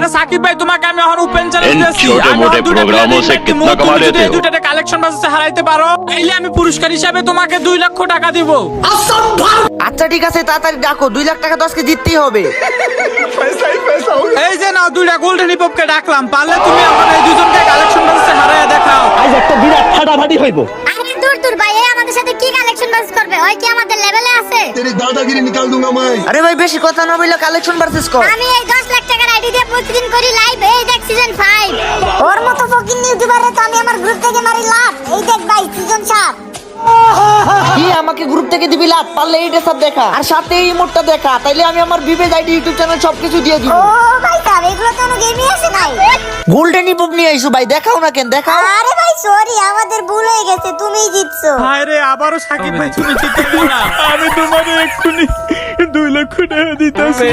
আরে সাকিব ভাই তোমাকে আমি এখন ওপেন চ্যালেঞ্জ দিয়েছি আমি छोटे प्रोग्रामों से कितना कमा लेते हो দুইটা কালেকশন বাসে হারাইতে পারো তাইলে আমি পুরস্কার হিসেবে তোমাকে 2 লক্ষ টাকা দিব। আচ্ছা ঠিক আছে, তাড়াতাড়ি ডাকো, 2 লাখ টাকা তো আজকে জিততেই হবে। এই যে নাও 2টা গোল্ডেন হিপহপকে ডাকলাম, পারলে তুমি এখন এই দুজনকে কালেকশন বাসে হারায়া দেখাও। আজ একটা বিরাট ফাটাফাটি হইব। আরে দূর দূর ভাই, এই আমাদের সাথে কি কালেকশন বাস করবে? ওই কি আমাদের লেভেলে আছে? तेरी दादागिरी निकाल दूंगा मैं। আরে ভাই বেশি কথা না বললে কালেকশন ভার্সেস কর। আমি এই 10 লাখ টাকার আইডি দিয়ে প্রতিদিন করি লাইভ, এই দেখ সিজন 5। ওর মতো ফকিং ইউটিউবারে তো আমি আমার গ্রুপ থেকে মারি লাভ। এই দেখ ভাই সিজন 7। কি আমাকে গ্রুপ থেকে দিবি লাভ? পারলে এইটা সব দেখা আর সাথে এই ইমোটটা দেখা, তাইলে আমি আমার বিবেজ আইডি ইউটিউব চ্যানেল সবকিছু দিয়ে দিব। ও ভাই সাহেব, এগুলো তো কোনো গেমই আছে নাই। গোল্ডেন হিপহপ নিয়ে আইসো ভাই, দেখাও না কেন, দেখাও। আরে ভাই সরি, আমাদের ভুল হয়ে গেছে, তুমিই জিতছো। হায় রে, আবারও সাকিব ভাই তুমি জিতে না। আমি তোমাকে এক্ষুনি 2 লক্ষ টাকা দিতেছি।